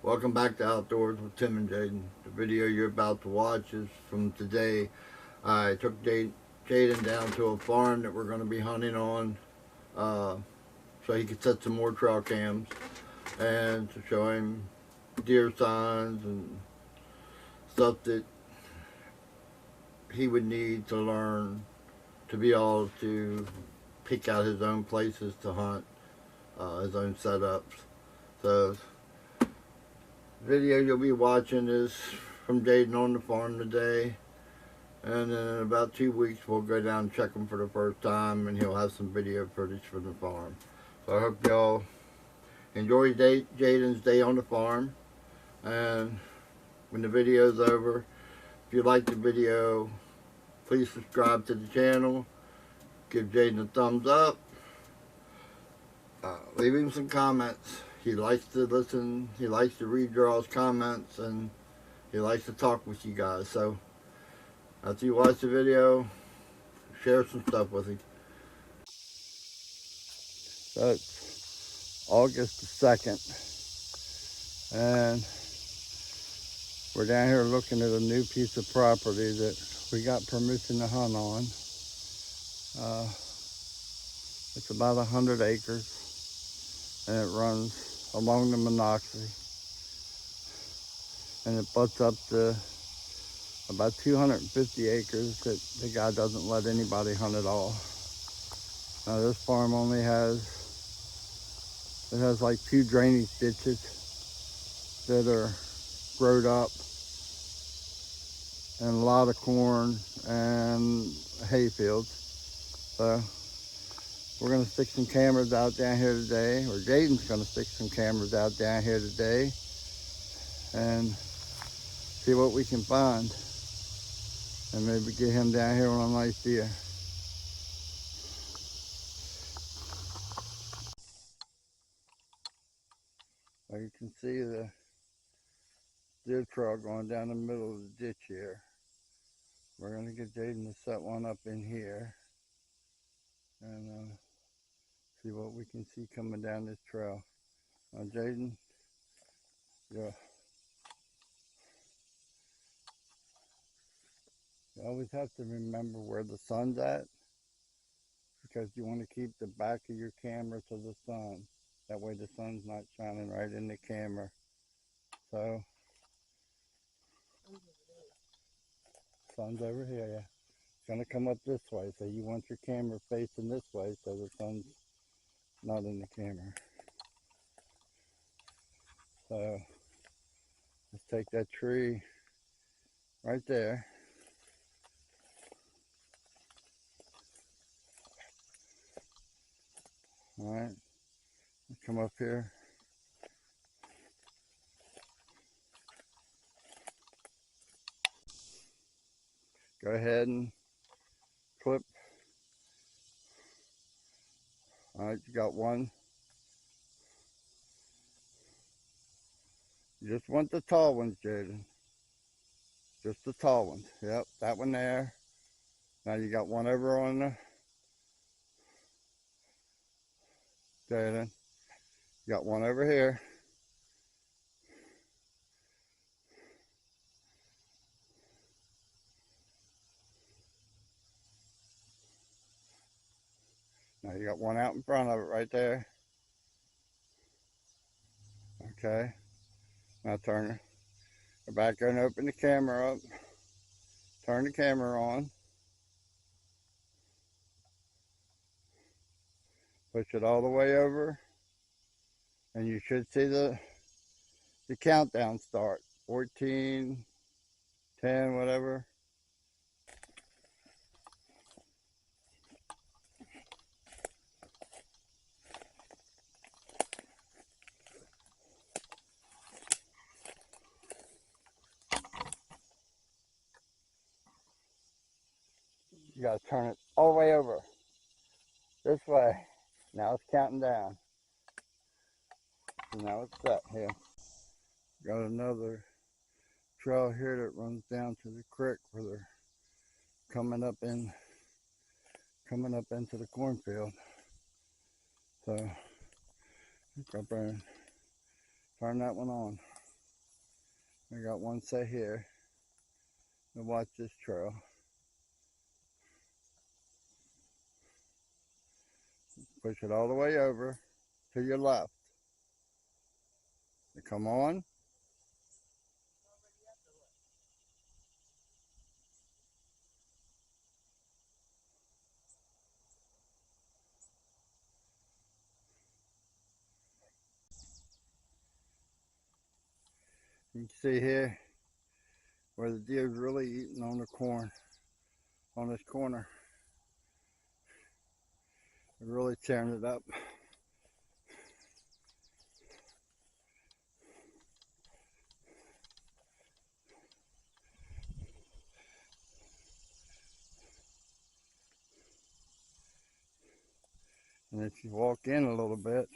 Welcome back to Outdoors with Tim and Jayden. The video you're about to watch is from today. I took Jayden down to a farm that we're going to be hunting on uh, so he could set some more trail cams and to show him deer signs and stuff that he would need to learn to be able to pick out his own places to hunt, his own setups. So video you'll be watching is from Jayden on the farm today, and then in about 2 weeks we'll go down and check him for the first time, and he'll have some video footage from the farm. So I hope y'all enjoy Jayden's day on the farm, and when the video's over, if you like the video, please subscribe to the channel, give Jayden a thumbs up, leave him some comments. He likes to listen, he likes to read y'all's comments, and he likes to talk with you guys. So after you watch the video, share some stuff with him. So it's August the 2nd, and we're down here looking at a new piece of property that we got permission to hunt on. It's about 100 acres, and it runs along the Monocacy, and it butts up to about 250 acres that the guy doesn't let anybody hunt at all. Now this farm only has like 2 drainage ditches that are growed up, and a lot of corn and hay fields. So we're gonna stick some cameras out down here today, or Jayden's gonna stick some cameras out down here today and see what we can find, and maybe get him down here on a nice deer. Well, you can see the deer trail going down the middle of the ditch here. We're gonna get Jayden to set one up in here and see what we can see coming down this trail. Now Jayden, you always have to remember where the sun's at, because you want to keep the back of your camera to the sun. That way the sun's not shining right in the camera. So, sun's over here, yeah. It's gonna come up this way, so you want your camera facing this way so the sun's not in the camera. So, let's take that tree right there. All right, come up here. Go ahead and clip. All right, you got one. You just want the tall ones, Jayden. Just the tall ones. Yep, that one there. Now you got one over on the Jayden. You got one over here. Now you got one out in front of it right there. Okay. Now turn. Go back there and open the camera up. Turn the camera on. Push it all the way over. And you should see the countdown start. 14, 10, whatever. You gotta turn it all the way over. This way. Now it's counting down. So now it's set here. Got another trail here that runs down to the creek where they're coming up into the cornfield. So go up there and turn that one on. I got one set here to watch this trail. Push it all the way over to your left. You come on. You can see here where the deer's really eating on the corn, on this corner. They're really tearing it up. And if you walk in a little bit,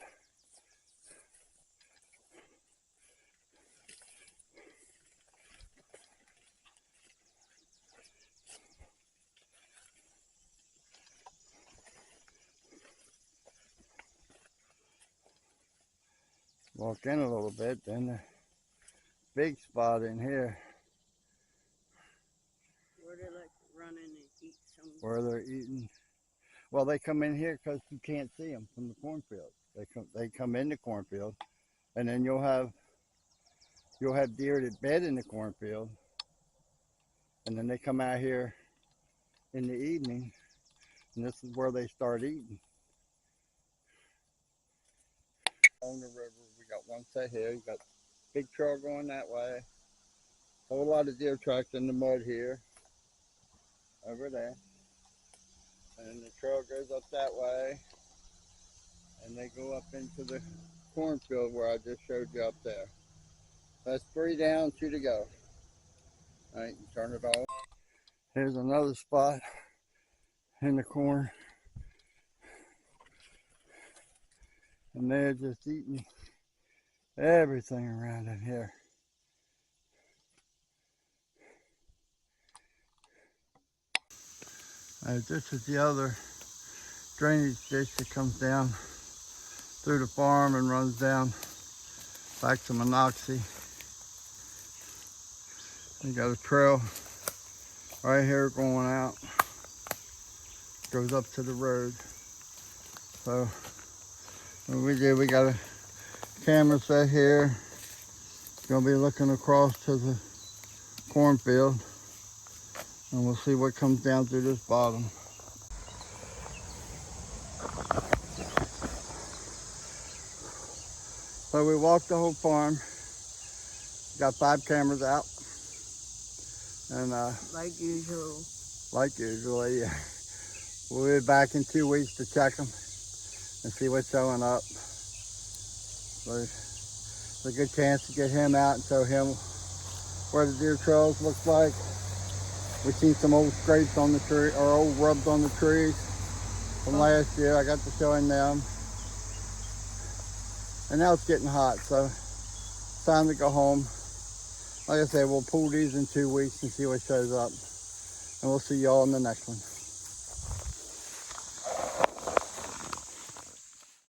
then the big spot in here Where they like to run in and eat some. where they're eating. Well, they come in here because you can't see them from the cornfield. They come in the cornfield, and then you'll have deer that bed in the cornfield, and then they come out here in the evening, and this is where they start eating. Along the river, we got one set here. You got big trail going that way. A whole lot of deer tracks in the mud here, over there. And the trail goes up that way, and they go up into the cornfield where I just showed you up there. That's 3 down, 2 to go. All right, you turn it off. Here's another spot in the corn, and they're just eating everything around in here. This is the other drainage ditch that comes down through the farm and runs down back to Monoxie. You got a trail right here going out, goes up to the road. So what we did, we got a camera set here. Gonna be looking across to the cornfield, and we'll see what comes down through this bottom. So we walked the whole farm, got 5 cameras out, and Like usual. like usually, we'll be back in 2 weeks to check them and see what's showing up. So it's a good chance to get him out and show him where the deer trails look like. We've seen some old scrapes on the tree, or old rubs on the trees from last year. I got to show him them. And now it's getting hot, so it's time to go home. Like I said, we'll pull these in 2 weeks and see what shows up. And we'll see y'all in the next one.